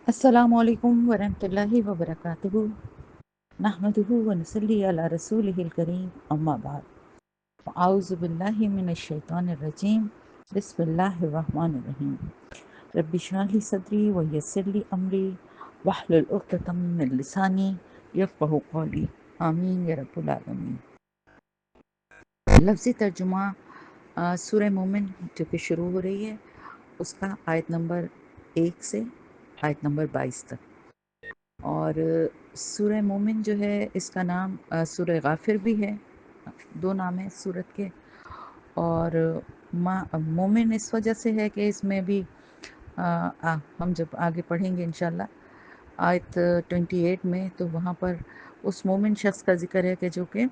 السلام علیکم ورحمۃ اللہ وبرکاتہ نحمدہ ونصلی علی رسولہ الکریم اما بعد اعوذ باللہ من الشیطان الرجیم بسم اللہ الرحمن الرحیم رب اشرح لی صدری ویسر لی امری واحلل عقدۃ من لسانی یفقہوا قولی آمین یا رب العالمین۔ لفظی ترجمہ سورہ مومن جو کہ شروع ہو رہی ہے اس کا آیت نمبر 1 سے آیت نمبر 22 تک، اور سورہ مومن جو ہے اس کا نام سورہ غافر بھی ہے، دو نام ہیں سورت کے، اور مومن اس وجہ سے ہے کہ اس میں بھی ہم جب آگے پڑھیں گے انشاءاللہ آیت 28 میں، تو وہاں پر اس مومن شخص کا ذکر ہے کہ جو کہ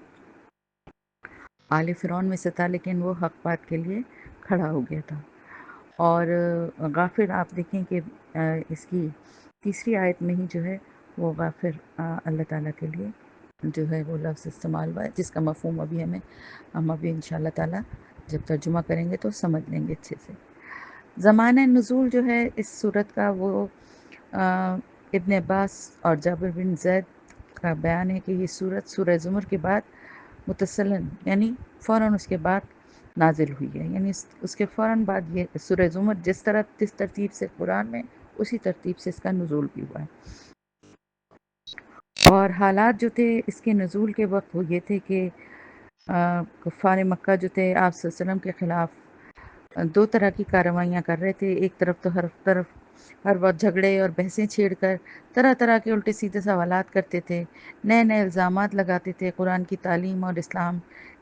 آل فرعون میں سے تھا لیکن وہ حق بات کے لیے کھڑا ہو گیا تھا۔ اور غافر آپ دیکھیں کہ اس کی تیسری آیت میں ہی جو ہے وہ غافر اللہ تعالیٰ کے لیے جو ہے وہ لفظ استعمال ہوا ہے، جس کا مفہوم ہم ابھی انشاءاللہ تعالیٰ جب ترجمہ کریں گے تو سمجھ لیں گے اچھے سے۔ زمانہ نزول جو ہے اس صورت کا وہ ابن عباس اور جابر بن زید کا بیان ہے کہ یہ صورت سورہ زمر کے بعد متصلاً یعنی فوراً اس کے بعد نازل ہوئی ہے، یعنی اس کے فوراً بعد یہ سورہ زمر جس ترتیب سے قرآن میں اسی ترتیب سے اس کا نزول بھی ہوا ہے۔ اور حالات جو تھے اس کے نزول کے وقت وہ یہ تھے کہ کفار مکہ جو تھے آپ صلی اللہ علیہ وسلم کے خلاف دو طرح کی کارروائیاں کر رہے تھے۔ ایک طرف تو ہر وقت جھگڑے اور بحثیں چھیڑ کر طرح طرح کے الٹے سیدھے سوالات کرتے تھے، نئے نئے الزامات لگاتے تھے قرآن کی تعلیم اور اسلام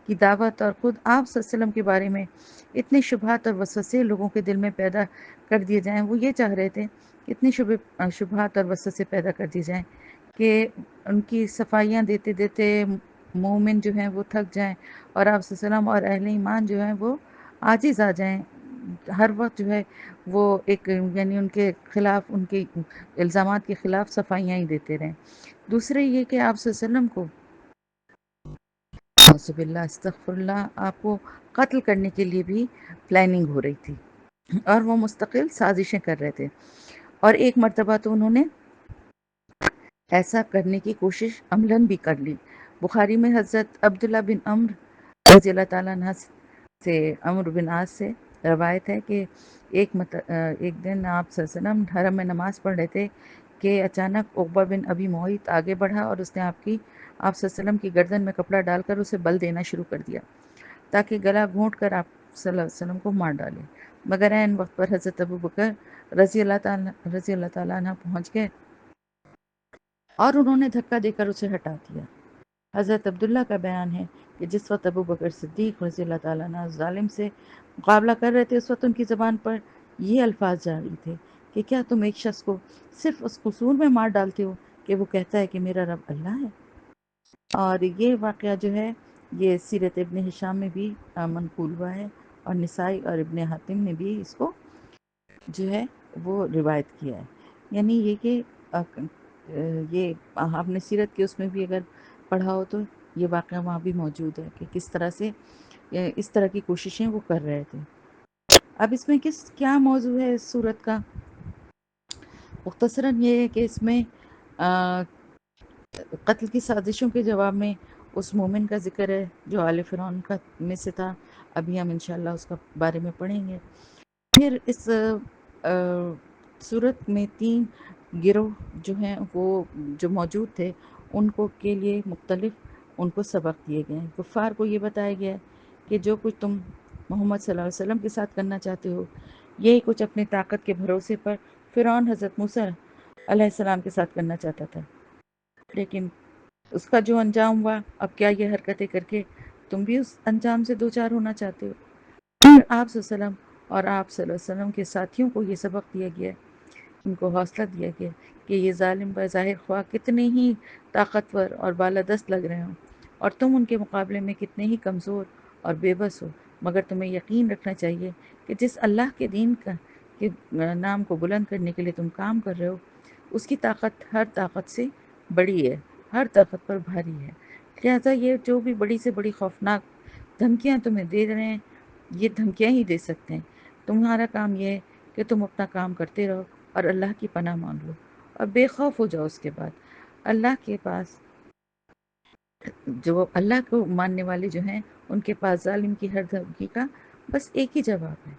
کی دعوت اور خود آپ صلی اللہ علیہ وسلم کے بارے میں اتنے شبہات اور وسوسے لوگوں کے دل میں پیدا کر دیے جائیں۔ وہ یہ چاہ رہے تھے کہ اتنی شبہات اور وسوسے پیدا کر دیے جائیں کہ ان کی صفائیاں دیتے دیتے مومن جو ہیں وہ تھک جائیں، اور آپ صلی اللہ علیہ وسلم اور اہل ایمان جو ہیں وہ عاجز آ جائیں، ہر وقت جو ہے وہ ایک یعنی ان کے خلاف، ان کے الزامات کے خلاف صفائیاں ہی دیتے رہیں۔ دوسرے یہ کہ آپ صلی اللہ علیہ وسلم کو اعوذ باللہ استغفر اللہ آپ کو قتل کرنے کے لیے بھی پلاننگ ہو رہی تھی، اور وہ مستقل سازشیں کر رہے تھے، اور ایک مرتبہ تو انہوں نے ایسا کرنے کی کوشش عملاً بھی کر لی۔ بخاری میں حضرت عبداللہ بن عمر رضی اللہ تعالیٰ عنہ سے عمرو بن عاص سے روایت ہے کہ ایک دن آپ صلی اللہ علیہ وسلم حرم میں نماز پڑھ رہے تھے کہ اچانک عقبہ بن ابی معیط آگے بڑھا اور اس نے آپ صلی اللہ علیہ وسلم کی گردن میں کپڑا ڈال کر اسے بل دینا شروع کر دیا تاکہ گلا گھونٹ کر آپ صلی اللہ علیہ وسلم کو مار ڈالے، مگر عین وقت پر حضرت ابو بکر رضی اللہ تعالیٰ عنہ پہنچ گئے اور انہوں نے دھکا دے کر اسے ہٹا دیا۔ حضرت عبداللہ کا بیان ہے کہ جس وقت ابو بکر صدیق رضی اللہ تعالیٰ عنہ ظالم سے مقابلہ کر رہے تھے اس وقت ان کی زبان پر یہ الفاظ جاری تھے کہ کیا تم ایک شخص کو صرف اس قصور میں مار ڈالتے ہو کہ وہ کہتا ہے کہ میرا رب اللہ ہے۔ اور یہ واقعہ جو ہے یہ سیرت ابن ہشام میں بھی منقول ہوا ہے، اور نسائی اور ابن حاتم نے بھی اس کو جو ہے وہ روایت کیا ہے۔ یعنی یہ کہ یہ آپ نے سیرت کے اس میں بھی اگر پڑھا ہو تو یہ واقعہ وہاں بھی موجود ہے کہ کس طرح سے اس طرح کی کوششیں وہ کر رہے تھے۔ اب اس میں کیا موضوع ہے اس صورت کا؟ مختصراً یہ ہے کہ اس میں قتل کی سازشوں کے جواب میں اس مومن کا ذکر ہے جو آل فرعون میں سے تھا، ابھی ہم انشاءاللہ اس کا بارے میں پڑھیں گے۔ پھر اس صورت میں 3 گروہ جو ہیں وہ جو موجود تھے ان کو کے لیے مختلف ان کو سبق دیے گئے ہیں۔ کفار کو یہ بتایا گیا ہے کہ جو کچھ تم محمد صلی اللہ علیہ وسلم کے ساتھ کرنا چاہتے ہو یہی کچھ اپنی طاقت کے بھروسے پر فرعون حضرت موسیٰ علیہ السلام کے ساتھ کرنا چاہتا تھا، لیکن اس کا جو انجام ہوا، اب کیا یہ حرکتیں کر کے تم بھی اس انجام سے دوچار ہونا چاہتے ہو؟ پھر آپ صلی اللہ علیہ وسلم اور آپ صلی اللہ علیہ وسلم کے ساتھیوں کو یہ سبق دیا گیا، ان کو حوصلہ دیا گیا کہ یہ ظالم بظاہر خواہ کتنے ہی طاقتور اور بالادست لگ رہے ہوں، اور تم ان کے مقابلے میں کتنے ہی کمزور اور بے بس ہو، مگر تمہیں یقین رکھنا چاہیے کہ جس اللہ کے دین کے نام کو بلند کرنے کے لیے تم کام کر رہے ہو اس کی طاقت ہر طاقت سے بڑی ہے، ہر طاقت پر بھاری ہے۔ لہٰذا یہ جو بھی بڑی سے بڑی خوفناک دھمکیاں تمہیں دے رہے ہیں یہ دھمکیاں ہی دے سکتے ہیں، تمہارا کام یہ ہے کہ تم اپنا کام کرتے رہو اور اللہ کی پناہ مانگ لو، اور بے خوف ہو جاؤ اس کے بعد۔ اللہ کے پاس، جو اللہ کو ماننے والے جو ہیں، ان کے پاس ظالم کی ہر دھمکی کا بس ایک ہی جواب ہے،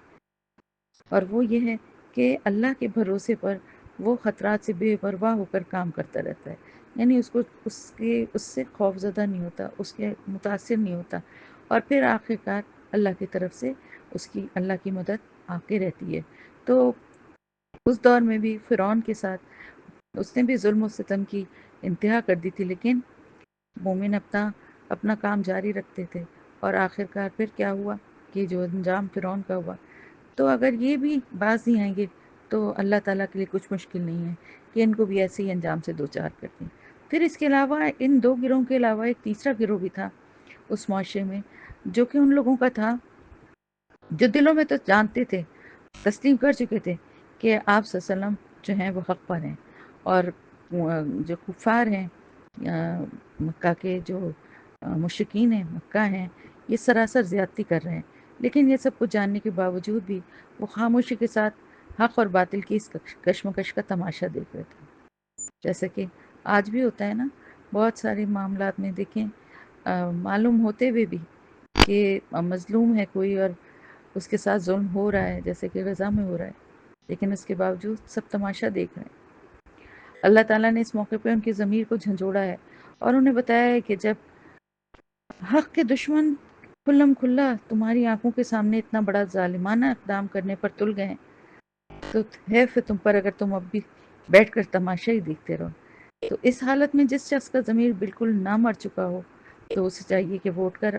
اور وہ یہ ہے کہ اللہ کے بھروسے پر وہ خطرات سے بے پرواہ ہو کر کام کرتا رہتا ہے، یعنی اس کو اس سے خوف زدہ نہیں ہوتا، اس کے متاثر نہیں ہوتا، اور پھر آخرکار اللہ کی طرف سے اللہ کی مدد آتے رہتی ہے۔ تو اس دور میں بھی فرعون کے ساتھ اس نے بھی ظلم و ستم کی انتہا کر دی تھی، لیکن مومن اپنا کام جاری رکھتے تھے، اور آخرکار پھر کیا ہوا کہ جو انجام فرعون کا ہوا۔ تو اگر یہ بھی باز نہیں آئیں گے تو اللہ تعالیٰ کے لیے کچھ مشکل نہیں ہے کہ ان کو بھی ایسے ہی انجام سے دوچار کر دیں۔ پھر اس کے علاوہ ان دو گروہوں کے علاوہ ایک تیسرا گروہ بھی تھا اس معاشرے میں، جو کہ ان لوگوں کا تھا جو دلوں میں تو جانتے تھے، تسلیم کر چکے تھے کہ آپ صلی اللہ علیہ وسلم جو ہیں وہ حق پر ہیں، اور جو کفار ہیں، مکہ کے جو مشرکین ہیں، مکہ ہیں، یہ سراسر زیادتی کر رہے ہیں، لیکن یہ سب کچھ جاننے کے باوجود بھی وہ خاموشی کے ساتھ حق اور باطل کی اس کشمکش کا تماشا دیکھ رہے تھے۔ جیسا کہ آج بھی ہوتا ہے نا، بہت سارے معاملات میں دیکھیں، معلوم ہوتے ہوئے بھی کہ مظلوم ہے کوئی اور اس کے ساتھ ظلم ہو رہا ہے، جیسے کہ غزہ میں ہو رہا ہے، لیکن اس کے باوجود سب تماشا دیکھ رہے ہیں۔ اللہ تعالیٰ نے اس موقع پہ ان کی ضمیر کو جھنجھوڑا ہے اور انہیں بتایا ہے کہ جب حق کے دشمن کھلم کھلا تمہاری آنکھوں کے سامنے اتنا بڑا ظالمانہ اقدام کرنے پر تل گئے، تو ہے پھر تم پر اگر تم اب بھی بیٹھ کر تماشا ہی دیکھتے رہو۔ تو اس حالت میں جس شخص کا ضمیر بالکل نہ مر چکا ہو تو اسے چاہیے کہ وہ اٹھ کر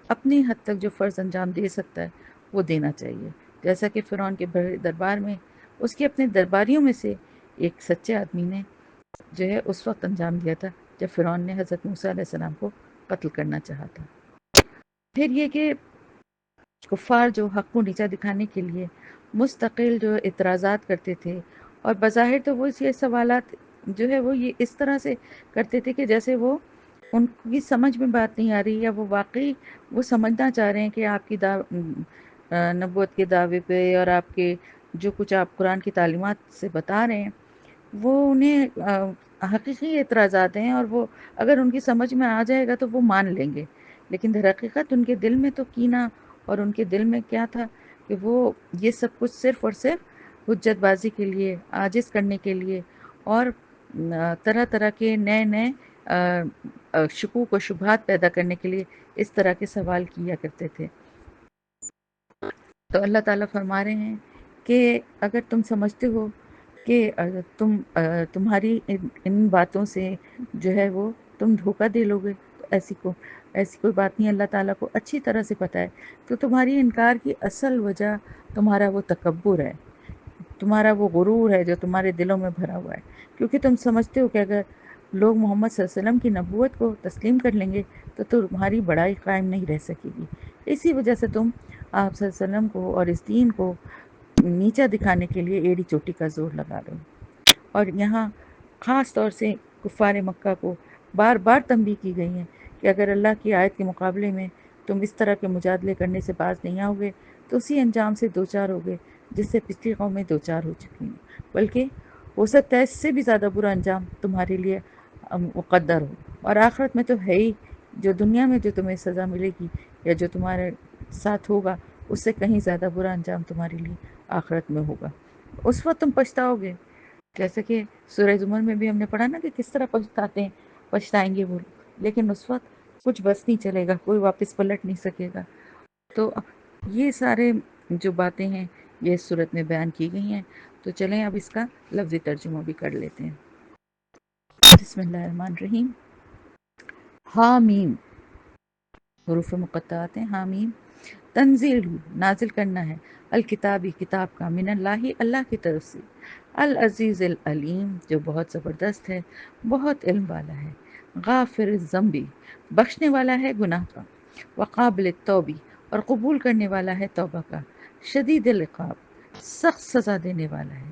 اپنی حد تک جو فرض انجام دے سکتا ہے وہ دینا چاہیے، جیسا کہ فرعون کے بڑے دربار میں اس کے اپنے درباریوں میں سے ایک سچے آدمی نے جو ہے اس وقت انجام دیا تھا جب فرعون نے حضرت موسیٰ علیہ السلام کو قتل کرنا چاہا تھا۔ پھر یہ کہ کفار جو حق کو نیچا دکھانے کے لیے مستقل جو اعتراضات کرتے تھے، اور بظاہر تو وہ یہ سوالات جو ہے وہ یہ اس طرح سے کرتے تھے کہ جیسے وہ ان کی سمجھ میں بات نہیں آ رہی، یا وہ واقعی وہ سمجھنا چاہ رہے ہیں کہ آپ کی نبوت کے دعوے پہ اور آپ کے جو کچھ آپ قرآن کی تعلیمات سے بتا رہے ہیں وہ انہیں حقیقی اعتراضات ہیں، اور وہ اگر ان کی سمجھ میں آ جائے گا تو وہ مان لیں گے، لیکن در حقیقت ان کے دل میں تو کینہ، اور ان کے دل میں کیا تھا کہ وہ یہ سب کچھ صرف اور صرف حجت بازی کے لیے، عاجز کرنے کے لیے، اور طرح طرح کے نئے نئے شکوک و شبہات پیدا کرنے کے لیے اس طرح کے سوال کیا کرتے تھے۔ تو اللہ تعالیٰ فرما رہے ہیں کہ اگر تم سمجھتے ہو کہ تمہاری ان باتوں سے جو ہے وہ تم دھوکہ دے لو گے، تو ایسی کوئی بات نہیں، اللہ تعالیٰ کو اچھی طرح سے پتہ ہے تو تمہاری انکار کی اصل وجہ تمہارا وہ تکبر ہے، تمہارا وہ غرور ہے جو تمہارے دلوں میں بھرا ہوا ہے، کیونکہ تم سمجھتے ہو کہ اگر لوگ محمد صلی اللہ علیہ وسلم کی نبوت کو تسلیم کر لیں گے تو تمہاری بڑائی قائم نہیں رہ سکے گی، اسی وجہ سے تم آپ صلی اللہ علیہ وسلم کو اور اس دین کو نیچا دکھانے کے لیے ایڑی چوٹی کا زور لگا رہے ہو۔ اور یہاں خاص طور سے کفار مکہ کو بار بار تنبیہ کی گئی ہے کہ اگر اللہ کی آیت کے مقابلے میں تم اس طرح کے مجادلے کرنے سے باز نہیں آؤ گے تو اسی انجام سے دوچار ہوگے جس سے پچھلی قومیں دوچار ہو چکی ہیں، بلکہ ہو سکتا ہے اس سے بھی زیادہ برا انجام تمہارے لیے مقدر ہو، اور آخرت میں تو ہے ہی، جو دنیا میں جو تمہیں سزا ملے گی یا جو تمہارے ساتھ ہوگا اس سے کہیں زیادہ برا انجام تمہارے لیے آخرت میں ہوگا، اس وقت تم پچھتاؤ گے، جیسے کہ سورہ زمر میں بھی ہم نے پڑھا نا کہ کس طرح پچھتائیں گے وہ، لیکن اس وقت کچھ بس نہیں چلے گا، کوئی واپس پلٹ نہیں سکے گا۔ تو یہ سارے جو باتیں ہیں یہ اس صورت میں بیان کی گئی ہیں، تو چلیں اب اس کا لفظی ترجمہ بھی کر لیتے ہیں۔ بسم اللہ الرحمن الرحیم۔ حامیم، حروف مقطعات ہیں، حامیم، تنزیل، نازل کرنا ہے، الکتابی، کتاب کا، من اللہ، اللہ کی طرف سے، العزیز العلیم، جو بہت زبردست ہے، بہت علم والا ہے، غافر الذنبی، بخشنے والا ہے گناہ کا، وقابل التوبی، اور قبول کرنے والا ہے توبہ کا، شدید العقاب، سخت سزا دینے والا ہے،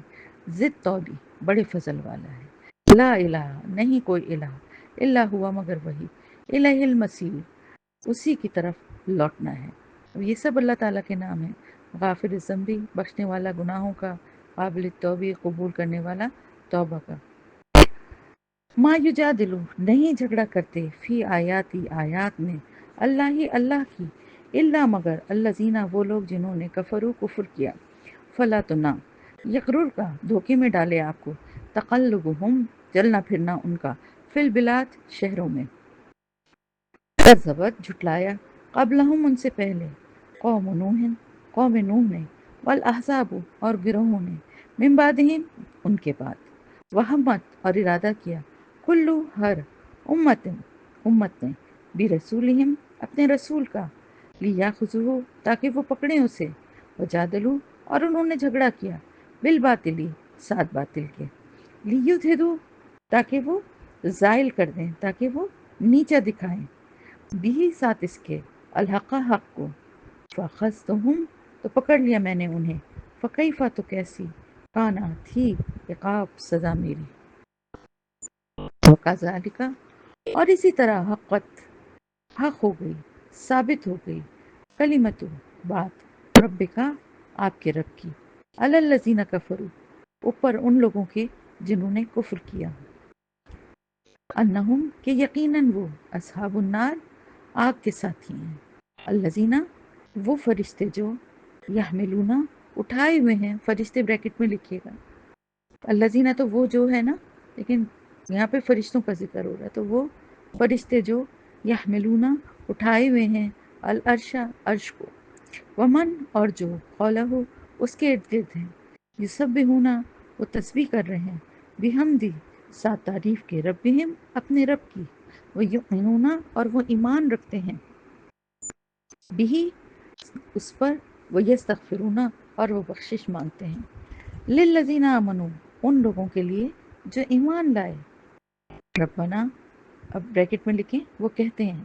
ذی تولی، بڑے فضل والا ہے، لا الہ، نہیں کوئی الہ، الا ہوا، مگر وہی، الہ المصیر، اسی کی طرف لوٹنا ہے۔ اب یہ سب اللہ تعالیٰ کے نام ہیں، غافر الذنبی، بخشنے والا گناہوں کا، قابل التوبی، قبول کرنے والا توبہ کا۔ ما یجادلو نہیں جھگڑا کرتے فی آیاتی آیات میں اللہ ہی اللہ کی الا مگر الذین وہ لوگ جنہوں نے کفروا کفر کیا فلا تو نہ یغرر کا دھوکے میں ڈالے آپ کو تقلبہم چلنا پھرنا ان کا فی البلاد شہروں میں کذبت جھٹلایا قبلہم ان سے پہلے قوم نوح نے والاحزاب اور گروہوں نے من بعدہم ان کے بعد وہمت اور ارادہ کیا کلو ہر امت نے بھی رسولہم اپنے رسول کا لیاخذوہ تاکہ وہ پکڑیں اسے وجادلو اور انہوں نے جھگڑا کیا بالباطلی ساتھ باطل کے لیدھدو تاکہ وہ زائل کر دیں تاکہ وہ نیچا دکھائیں بھی ساتھ اس کے الحق حق کو فاخذتہم تو پکڑ لیا میں نے انہیں فکیفا تو کیسی کانا تھی عقاب سزا میری وکذالک اور اسی طرح حق ہو گئی ثابت ہو گئی کلمت بات رب کا آپ کے رب کی علی الذین کفروا اوپر ان لوگوں کے جنہوں نے کفر کیا انہم کہ یقیناً وہ اصحاب النار آگ کے ساتھی ہیں الذین وہ فرشتے جو یحملون اٹھائے ہوئے ہیں فرشتے بریکٹ میں لکھیے گا الذین تو وہ جو ہے نا لیکن یہاں پہ فرشتوں کا ذکر ہو رہا ہے تو وہ فرشتے جو یحملون اٹھائے ہوئے ہیں العرش عرش کو ومن اور جو حولہ اس کے ارد گرد ہیں یسبحون وہ تسبیح کر رہے ہیں بحمدی ساتھ تعریف کے ربہم اپنے رب کی وہ یؤمنون اور وہ ایمان رکھتے ہیں بھی اس پر وہ یستغفرون اور وہ بخشش مانگتے ہیں للذین آمنوا ان لوگوں کے لیے جو ایمان لائے ربنا اب بریکٹ میں لکھیں وہ کہتے ہیں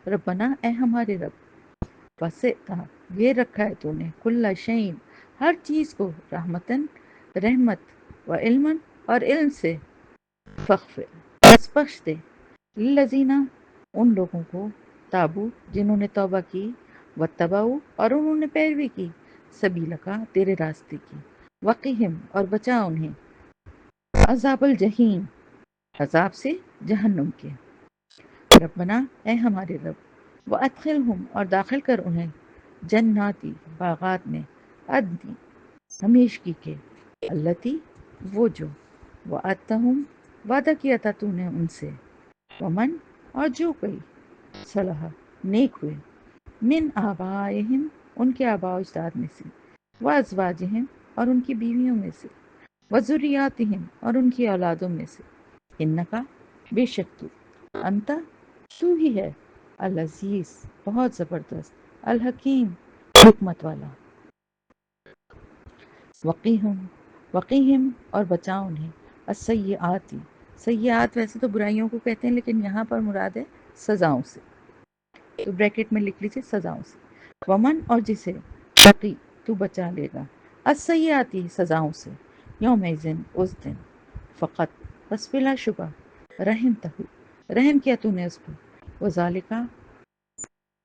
ربنا اے ہمارے رب وسعت یہ رکھا ہے تو نے کل شیء ہر چیز کو رحمتن رحمت و علم اور علم سے فغفر بس بخش دے للذین ان لوگوں کو تابو جنہوں نے توبہ کی واتبعوا اور انہوں نے پیروی کی سبیل کا تیرے راستے کی وقہم اور بچا انہیں عذاب الجحیم عذاب سے جہنم کے ربنا اے ہمارے رب وادخلہم اور داخل کر انہیں جناتی باغات میں عدن ہمیشگی کے التی وہ جو وعدتہم وعدہ کیا تھا تو نے ان سے ومن اور جو کوئی صلح نیک ہوئے من آبائہم ان کے آباء و اجداد میں سے وازواجہم اور ان کی بیویوں میں سے وذریاتہم اور ان کی اولادوں میں سے انکا بے شک تو انت تو ہی ہے العزیز بہت زبردست الحکیم حکمت والا وقیہم اور بچاؤ انہیں السیئاتی سیئات ویسے تو برائیوں کو کہتے ہیں لیکن یہاں پر مراد ہے سزاؤں سے تو بریکٹ میں لکھ لیجیے سزاؤں سے ومن اور جسے وقی تو بچا لے گا السیئاتی سزاؤں سے یوم ذن اس دن فقط بس بلا شبہ رحم کیا تو نے اس پر وذالکا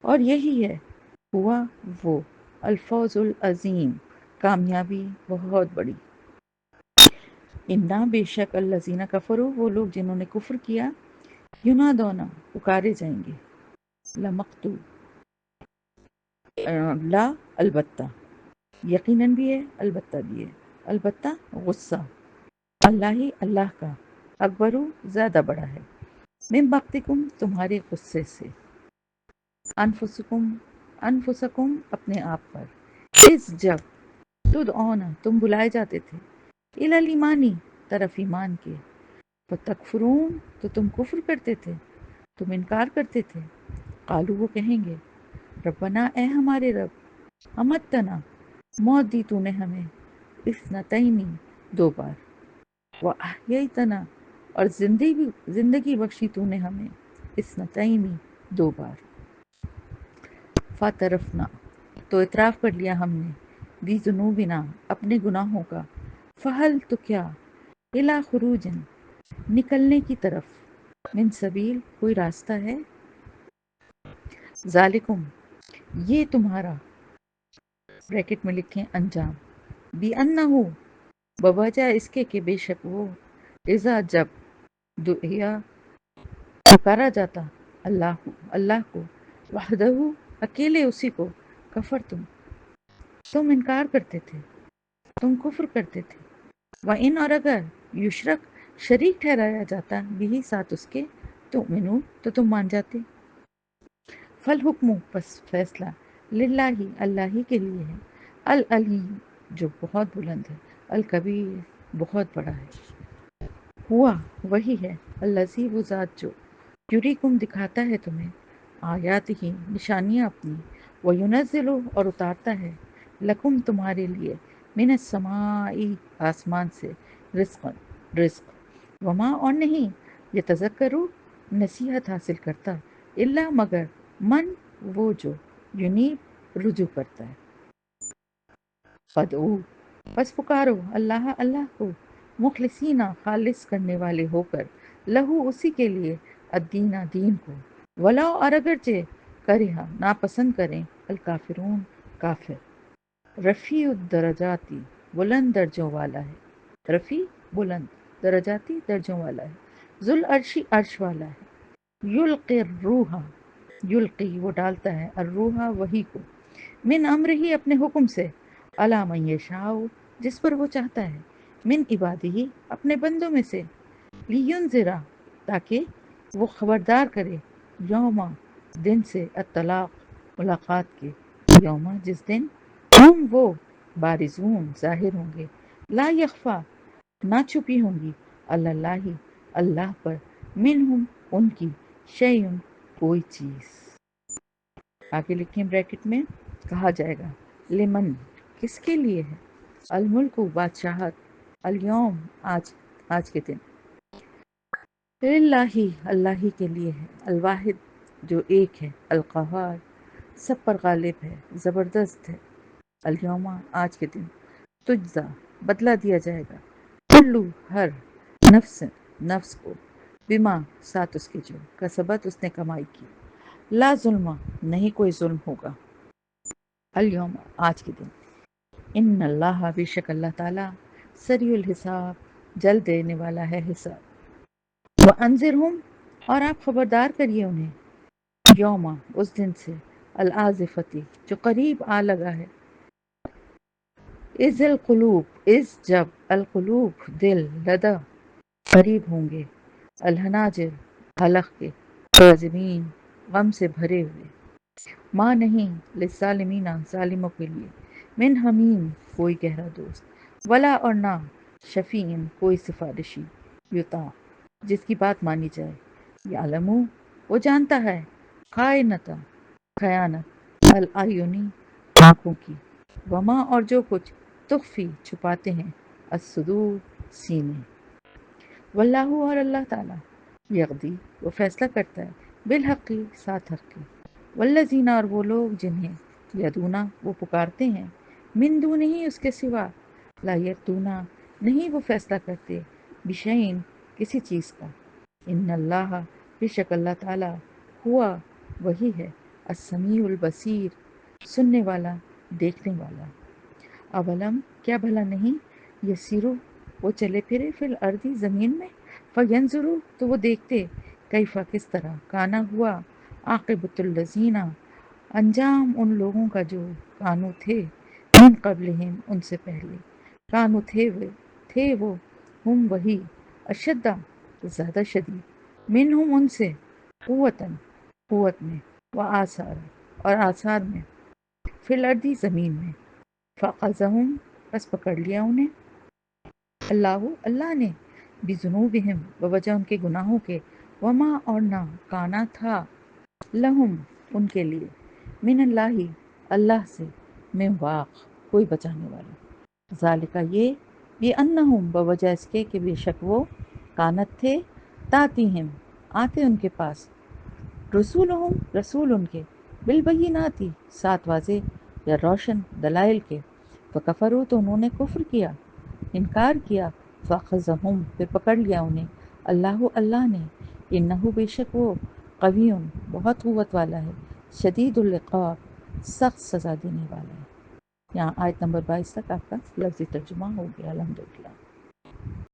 اور یہی ہے ہوا وہ الفوز العظیم کامیابی بہت بڑی انا بے شک الذین کفروا وہ لوگ جنہوں نے کفر کیا ینادونا پکارے جائیں گے لمقتو لا البتہ یقیناً بھی ہے البتہ بھی ہے البتہ غصہ اللہ ہی اللہ کا اکبرو زیادہ بڑا ہے من بقتکم تمہارے غصے سے انفسکم اپنے آپ پر اس جب تدعون تم بلائے جاتے تھے الی الایمانی طرف ایمان کے فتکفرون تو تم کفر کرتے تھے تم انکار کرتے تھے قالو وہ کہیں گے ربنا اے ہمارے رب امتنا موت دی تو نے ہمیں اثنتین دو بار واحییتنا اور زندگی بخشی تو نے ہمیں اثنتین دو بار فاعترفنا تو اعتراف کر لیا ہم نے بھی ذنوبنا اپنے گناہوں کا فہل تو کیا الی خروج نکلنے کی طرف من سبیل کوئی راستہ ہے ذالکم یہ تمہارا بریکٹ میں لکھیں انجام بھی انہو بوجہ اس کے کہ بے شک وہ اذا جب دعیا پکارا جاتا اللہ کو، وحدہ اکیلے اسی کو، کفر تم انکار کرتے تھے، تم کفر کرتے تھے، وَإِنْ اور اگر یشرک شریک ٹھہرایا جاتا بھی ساتھ اس کے، تؤمنو تو تم مان جاتے۔ فالحکم پس فیصلہ للہ اللہ ہی کے لیے ہے، العلی جو بہت بلند ہے، الکبیر بہت بڑا ہے، ہوا وہی ہے، الذی وہ ذات جو یریکم دکھاتا ہے تمہیں آیات ہی نشانیاں اپنی، وینزل اور اتارتا ہے لکم تمہارے لیے من السماء آسمان سے رزق وما اور نہیں یتذکروا نصیحت حاصل کرتا الا مگر من وہ جو ینیب رجوع کرتا ہے۔ فدعو پس پکارو اللہ کو، مخلصین خالص کرنے والے ہو کر، لہو اسی کے لیے، الدین دین کو، ولا اور اگرچہ کرہا ناپسند کریں، الکافرون کافر۔ رفیع الدرجاتی بلند درجوں والا ہے، رفیع بلند درجاتی درجوں والا ہے، ذو العرشی عرش والا ہے، یلقی الروح یلقی وہ ڈالتا ہے، الروح وحی کو، من امر ہی اپنے حکم سے، علی من یشاء جس پر وہ چاہتا ہے، من عبادہ اپنے بندوں میں سے، لینذرا تاکہ وہ خبردار کرے، یوم دن سے، الطلاق ملاقات کے، یوم جس دن، ہم وہ بارزون ظاہر ہوں گے، لا یخفا نہ چھپی ہوں گی، اللہ اللہ پر، منہم ان کی، شیئن کوئی چیز۔ آگے لکھیں بریکٹ میں، کہا جائے گا لمن کس کے لیے ہے، الملک بادشاہت، الیوم آج کے دن، للہ اللہ ہی کے لیے ہے، الواحد جو ایک ہے، القہار سب پر غالب ہے، زبردست ہے، الیوم آج کے دن، تجزا بدلہ دیا جائے گا، کلو ہر نفس کو، بما ساتھ اس کے جو کسبت اس نے کمائی کی، لا ظلم نہیں کوئی ظلم ہوگا، الیوم آج کے دن، ان اللہ بے شک اللہ تعالی سریع الحساب جلد دینے والا ہے حساب، وانذرہم اور آپ خبردار کریے انہیں، یوم اس دن سے، الآزفتی جو قریب آ لگا ہے، از القلوب از جب، القلوب دل، لدا قریب ہوں گے، الحناجر حلق کے، کاظمین غم سے بھرے ہوئے، ماں نہیں للظالمین ظالموں کے لیے، من حمیم کوئی گہرا دوست، ولا اور نہ شفیعین کوئی سفارشی، یطاع جس کی بات مانی جائے، یعلمو وہ جانتا ہے، خیانت العیونی آنکھوں کی، وما اور جو کچھ تخفی چھپاتے ہیں، الصدور سینے، واللہ اور اللہ تعالی یقضی وہ فیصلہ کرتا ہے، بالحق ساتھ حق کے، والذین اور وہ لوگ جنہیں یدونا وہ پکارتے ہیں، من دون ہی اس کے سوا، لا یتونا نہیں وہ فیصلہ کرتے، بشیئن کسی چیز کا، ان اللہ بے شک اللہ تعالی ہوا وہی ہے، السمیع البصیر سننے والا دیکھنے والا۔ اولم کیا بھلا نہیں، یسیرو وہ چلے پھرے، فی الارض زمین میں، فینظرو تو وہ دیکھتے، کیفا کس طرح، کانا ہوا، عاقبۃ الذین انجام ان لوگوں کا جو کانو تھے، من قبلہم ان سے پہلے، کانو تھے وہ، ہم وہی، اشدہ زیادہ شدید، منہم ان سے، قوتاً قوت میں، وآثار اور آثار میں، فی الارض زمین میں، فاخذہم بس پکڑ لیا انہیں، اللہ نے، بذنوبہم بوجہ ان کے گناہوں کے، وما اور نہ کانا تھا، لہم ان کے لیے، من اللہ سے، من واق کوئی بچانے والا، ذالکہ یہ انہم بوجہ اس کے کہ بے شک وہ، کانت تھے، تاتیہم آتے ان کے پاس، رسولہم رسول ان کے، بالبیناتی سات واضح یا روشن دلائل کے، فکفروا تو انہوں نے کفر کیا، انکار کیا، فاخذہم پھر پکڑ لیا انہیں، اللہ نے، انہو بے شک وہ، قوی بہت قوت والا ہے، شدید العقاب سخت سزا دینے والا ہے۔ یہاں آیت نمبر 22 تک آپ کا لفظی ترجمہ ہو گیا، الحمدللہ۔